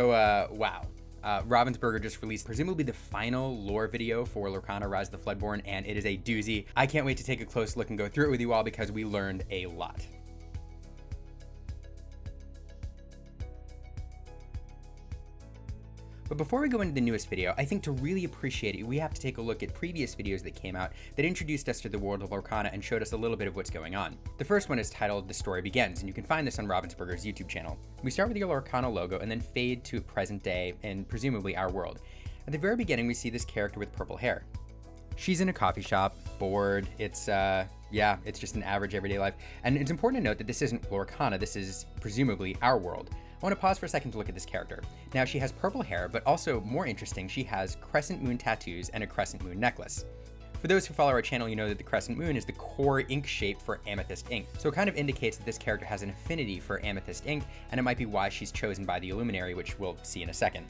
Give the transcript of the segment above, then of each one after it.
Wow. Ravensburger just released presumably the final lore video for Lorcana Rise of the Floodborn, and it is a doozy. I can't wait to take a close look and go through it with you all because we learned a lot. But before we go into the newest video, I think to really appreciate it, we have to take a look at previous videos that came out that introduced us to the world of Lorcana and showed us a little bit of what's going on. The first one is titled The Story Begins, and you can find this on Ravensburger's YouTube channel. We start with the Lorcana logo and then fade to present day and presumably our world. At the very beginning, we see this character with purple hair. She's in a coffee shop, bored. It's just an average everyday life. And it's important to note that this isn't Lorcana, this is presumably our world. I want to pause for a second to look at this character. Now, she has purple hair, but also more interesting, she has crescent moon tattoos and a crescent moon necklace. For those who follow our channel, you know that the crescent moon is the core ink shape for amethyst ink. So it kind of indicates that this character has an affinity for amethyst ink, and it might be why she's chosen by the Illuminary, which we'll see in a second.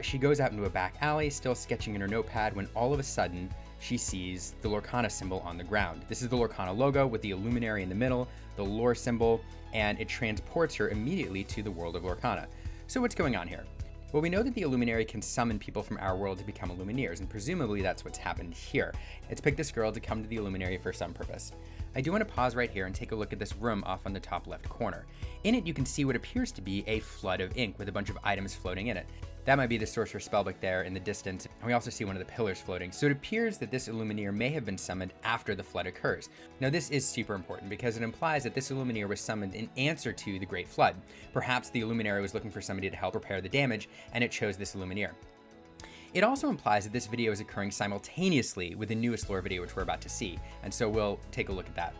She goes out into a back alley, still sketching in her notepad, when all of a sudden, she sees the Lorcana symbol on the ground. This is the Lorcana logo with the Illuminary in the middle, the lore symbol, and it transports her immediately to the world of Lorcana. So what's going on here? Well, we know that the Illuminary can summon people from our world to become Illumineers, and presumably that's what's happened here. It's picked this girl to come to the Illuminary for some purpose. I do want to pause right here and take a look at this room off on the top left corner. In it, you can see what appears to be a flood of ink with a bunch of items floating in it. That might be the Sorcerer's Spellbook there in the distance, and we also see one of the pillars floating. So it appears that this Illumineer may have been summoned after the flood occurs. Now this is super important because it implies that this Illumineer was summoned in answer to the Great Flood. Perhaps the Illuminary was looking for somebody to help repair the damage, and it chose this Illumineer. It also implies that this video is occurring simultaneously with the newest lore video, which we're about to see, and so we'll take a look at that.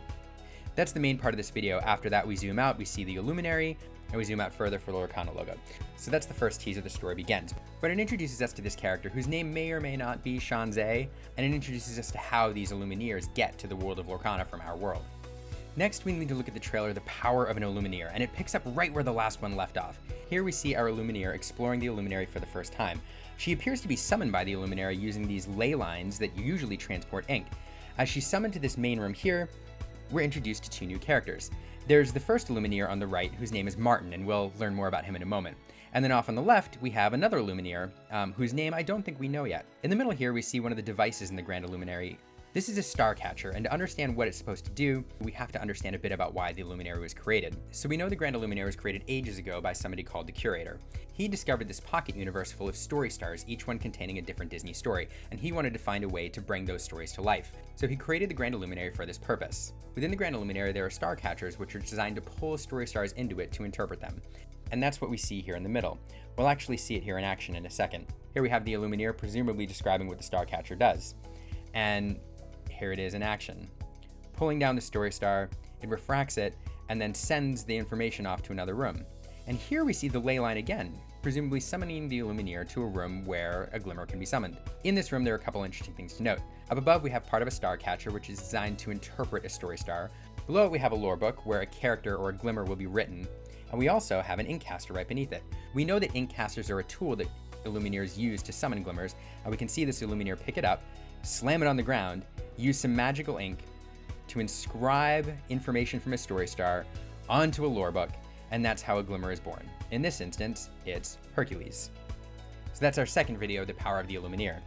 That's the main part of this video. After that, we zoom out, we see the Illuminary, and we zoom out further for the Lorcana logo. So that's the first teaser, The Story Begins. But it introduces us to this character whose name may or may not be Shanzé, and it introduces us to how these Illumineers get to the world of Lorcana from our world. Next, we need to look at the trailer, The Power of an Illumineer, and it picks up right where the last one left off. Here we see our Illumineer exploring the Illuminary for the first time. She appears to be summoned by the Illuminary using these ley lines that usually transport ink. As she's summoned to this main room here, we're introduced to two new characters. There's the first Illumineer on the right, whose name is Martin, and we'll learn more about him in a moment. And then off on the left, we have another Illumineer, whose name I don't think we know yet. In the middle here, we see one of the devices in the Grand Illuminary. This is a star catcher, and to understand what it's supposed to do, we have to understand a bit about why the Illuminary was created. So we know the Grand Illuminary was created ages ago by somebody called the Curator. He discovered this pocket universe full of story stars, each one containing a different Disney story, and he wanted to find a way to bring those stories to life. So he created the Grand Illuminary for this purpose. Within the Grand Illuminary, there are star catchers, which are designed to pull story stars into it to interpret them. And that's what we see here in the middle. We'll actually see it here in action in a second. Here we have the Illumineer presumably describing what the star catcher does. And here it is in action. Pulling down the story star, it refracts it, and then sends the information off to another room. And here we see the ley line again, presumably summoning the Illumineer to a room where a glimmer can be summoned. In this room, there are a couple interesting things to note. Up above, we have part of a star catcher, which is designed to interpret a story star. Below it, we have a lore book where a character or a glimmer will be written. And we also have an inkcaster right beneath it. We know that inkcasters are a tool that Illumineers use to summon glimmers, and we can see this Illumineer pick it up, slam it on the ground, use some magical ink to inscribe information from a story star onto a lore book, and that's how a glimmer is born. In this instance, it's Hercules. So that's our second video, The Power of the Illumineer.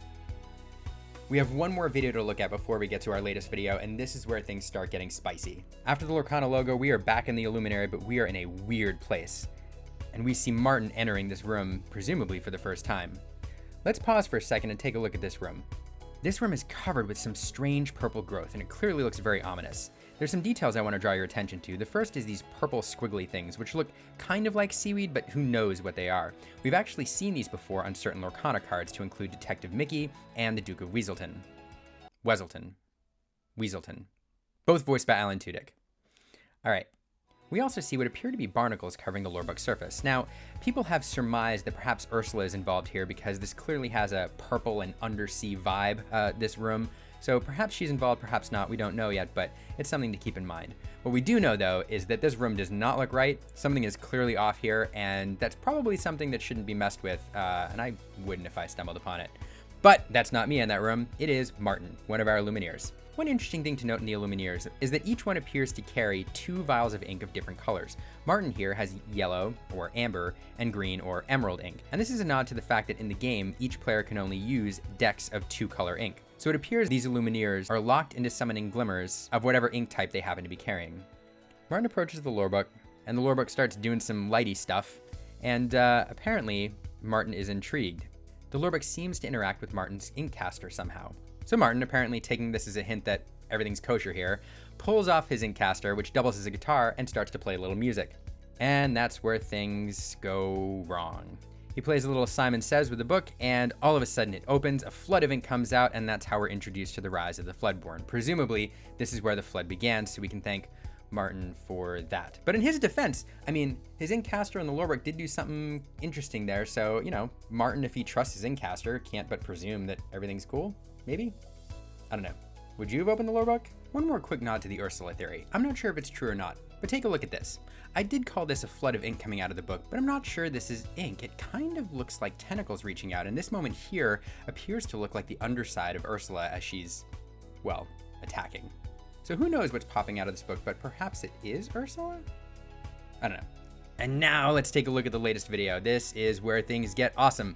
We have one more video to look at before we get to our latest video, and this is where things start getting spicy. After the Lorcana logo, we are back in the Illuminary, but we are in a weird place. And we see Martin entering this room, presumably for the first time. Let's pause for a second and take a look at this room. This room is covered with some strange purple growth, and it clearly looks very ominous. There's some details I want to draw your attention to. The first is these purple squiggly things, which look kind of like seaweed, but who knows what they are. We've actually seen these before on certain Lorcana cards to include Detective Mickey and the Duke of Weaselton. Weaselton. Both voiced by Alan Tudyk. Alright. We also see what appear to be barnacles covering the lorebook surface. Now, people have surmised that perhaps Ursula is involved here because this clearly has a purple and undersea vibe, this room. So perhaps she's involved, perhaps not, we don't know yet, but it's something to keep in mind. What we do know, though, is that this room does not look right. Something is clearly off here, and that's probably something that shouldn't be messed with, and I wouldn't if I stumbled upon it. But that's not me in that room. It is Martin, one of our Illumineers. One interesting thing to note in the Illumineers is that each one appears to carry 2 vials of ink of different colors. Martin here has yellow, or amber, and green, or emerald ink. And this is a nod to the fact that in the game, each player can only use decks of 2-color ink. So it appears these Illumineers are locked into summoning glimmers of whatever ink type they happen to be carrying. Martin approaches the lorebook, and the lorebook starts doing some lighty stuff, and apparently Martin is intrigued. The lorebook seems to interact with Martin's ink caster somehow. So Martin, apparently taking this as a hint that everything's kosher here, pulls off his ink caster, which doubles as a guitar, and starts to play a little music. And that's where things go wrong. He plays a little Simon Says with the book, and all of a sudden it opens, a flood of ink comes out, and that's how we're introduced to the rise of the Floodborn. Presumably, this is where the flood began, so we can thank Martin for that. But in his defense, I mean, his Inkcaster and the lorebook did do something interesting there, so, you know, Martin, if he trusts his Inkcaster, can't but presume that everything's cool? Maybe? I don't know. Would you have opened the lorebook? One more quick nod to the Ursula theory. I'm not sure if it's true or not, but take a look at this. I did call this a flood of ink coming out of the book, but I'm not sure this is ink. It kind of looks like tentacles reaching out, and this moment here appears to look like the underside of Ursula as she's, well, attacking. So who knows what's popping out of this book, but perhaps it is Ursula? I don't know. And now let's take a look at the latest video. This is where things get awesome.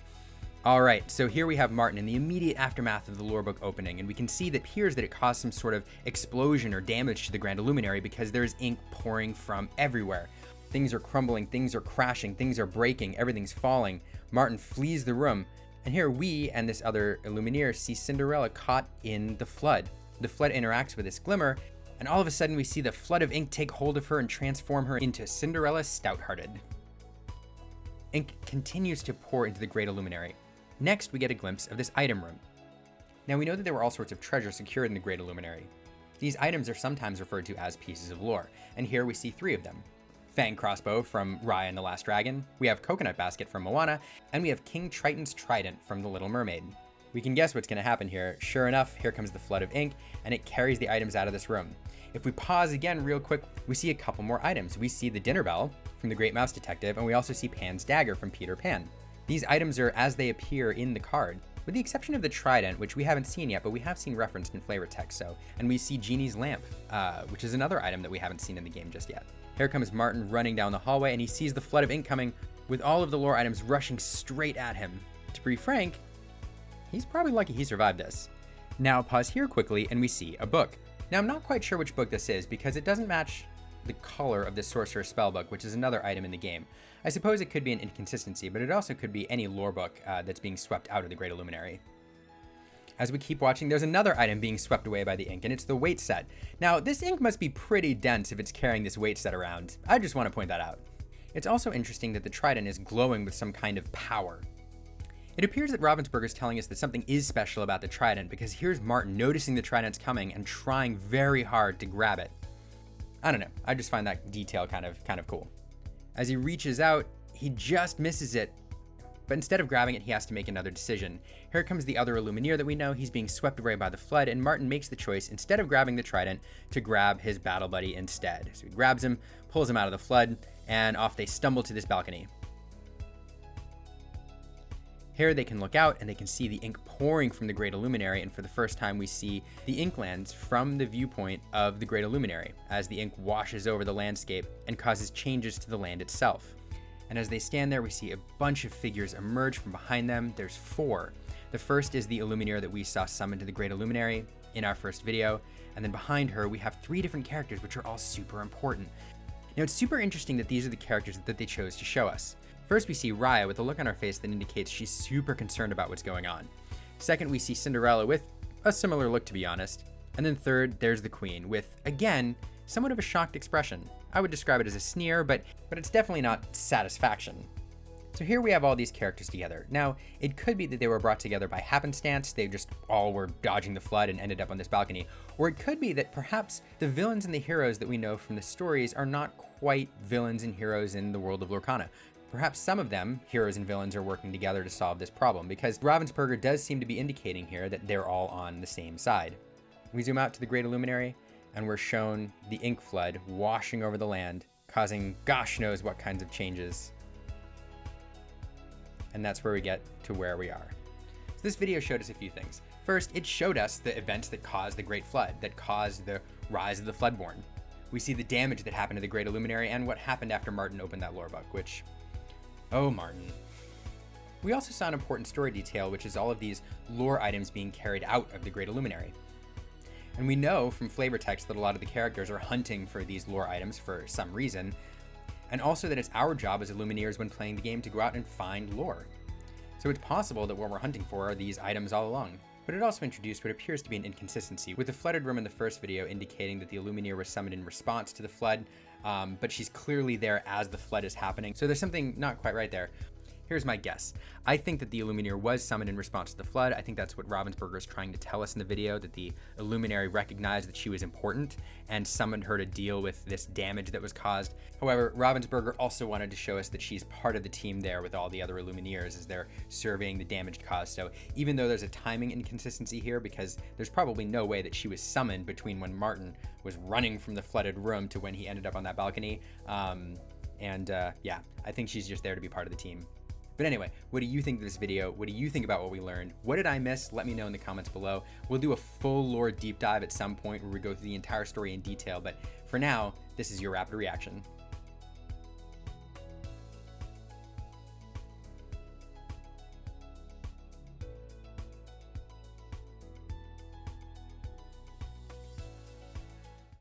All right, so here we have Martin in the immediate aftermath of the lorebook opening, and we can see that it appears that it caused some sort of explosion or damage to the Grand Illuminary because there's ink pouring from everywhere. Things are crumbling, things are crashing, things are breaking, everything's falling. Martin flees the room, and here we and this other Illumineer see Cinderella caught in the flood. The flood interacts with this glimmer, and all of a sudden we see the flood of ink take hold of her and transform her into Cinderella Stouthearted. Ink continues to pour into the Great Illuminary. Next, we get a glimpse of this item room. Now, we know that there were all sorts of treasure secured in the Great Illuminary. These items are sometimes referred to as pieces of lore, and here we see 3 of them. Fang Crossbow from Raya and the Last Dragon, we have Coconut Basket from Moana, and we have King Triton's Trident from The Little Mermaid. We can guess what's going to happen here. Sure enough, here comes the flood of ink, and it carries the items out of this room. If we pause again real quick, we see a couple more items. We see the dinner bell from The Great Mouse Detective, and we also see Pan's dagger from Peter Pan. These items are as they appear in the card, with the exception of the trident, which we haven't seen yet, but we have seen referenced in flavor text, and we see Genie's lamp, which is another item that we haven't seen in the game just yet. Here comes Martin running down the hallway, and he sees the flood of ink coming, with all of the lore items rushing straight at him. To be frank, he's probably lucky he survived this. Now pause here quickly, and we see a book. Now I'm not quite sure which book this is, because it doesn't match the color of the Sorcerer's Spellbook, which is another item in the game. I suppose it could be an inconsistency, but it also could be any lore book that's being swept out of the Great Illuminary. As we keep watching, there's another item being swept away by the ink, and it's the weight set. Now, this ink must be pretty dense if it's carrying this weight set around. I just want to point that out. It's also interesting that the trident is glowing with some kind of power. It appears that Ravensburger is telling us that something is special about the trident, because here's Martin noticing the trident's coming and trying very hard to grab it. I don't know, I just find that detail kind of cool. As he reaches out, he just misses it, but instead of grabbing it, he has to make another decision. Here comes the other Illumineer that we know. He's being swept away by the flood, and Martin makes the choice, instead of grabbing the trident, to grab his battle buddy instead. So he grabs him, pulls him out of the flood, and off they stumble to this balcony. Here they can look out and they can see the ink pouring from the Great Illuminary, and for the first time we see the Inklands from the viewpoint of the Great Illuminary as the ink washes over the landscape and causes changes to the land itself. And as they stand there, we see a bunch of figures emerge from behind them. There's 4. The first is the Illumineer that we saw summoned to the Great Illuminary in our first video, and then behind her we have 3 different characters which are all super important. Now it's super interesting that these are the characters that they chose to show us. First, we see Raya with a look on her face that indicates she's super concerned about what's going on. Second, we see Cinderella with a similar look, to be honest. And then third, there's the Queen with, again, somewhat of a shocked expression. I would describe it as a sneer, but it's definitely not satisfaction. So here we have all these characters together. Now, it could be that they were brought together by happenstance, they just all were dodging the flood and ended up on this balcony. Or it could be that perhaps the villains and the heroes that we know from the stories are not quite villains and heroes in the world of Lorcana. Perhaps some of them, heroes and villains, are working together to solve this problem, because Ravensburger does seem to be indicating here that they're all on the same side. We zoom out to the Great Illuminary, and we're shown the ink flood washing over the land, causing gosh knows what kinds of changes. And that's where we get to where we are. So this video showed us a few things. First, it showed us the events that caused the Great Flood, that caused the rise of the Floodborn. We see the damage that happened to the Great Illuminary and what happened after Martin opened that lore book, which... oh, Martin. We also saw an important story detail, which is all of these lore items being carried out of the Great Illuminary. And we know from flavor text that a lot of the characters are hunting for these lore items for some reason, and also that it's our job as Illumineers when playing the game to go out and find lore. So it's possible that what we're hunting for are these items all along. But it also introduced what appears to be an inconsistency, with the flooded room in the first video indicating that the Illumineer was summoned in response to the flood, but she's clearly there as the flood is happening. So there's something not quite right there. Here's my guess. I think that the Illumineer was summoned in response to the flood. I think that's what Ravensburger is trying to tell us in the video, that the Illuminary recognized that she was important and summoned her to deal with this damage that was caused. However, Ravensburger also wanted to show us that she's part of the team there with all the other Illumineers as they're surveying the damage caused. So even though there's a timing inconsistency here, because there's probably no way that she was summoned between when Martin was running from the flooded room to when he ended up on that balcony. Yeah, I think she's just there to be part of the team. But anyway, what do you think of this video? What do you think about what we learned? What did I miss? Let me know in the comments below. We'll do a full lore deep dive at some point where we go through the entire story in detail, but for now, this is your rapid reaction.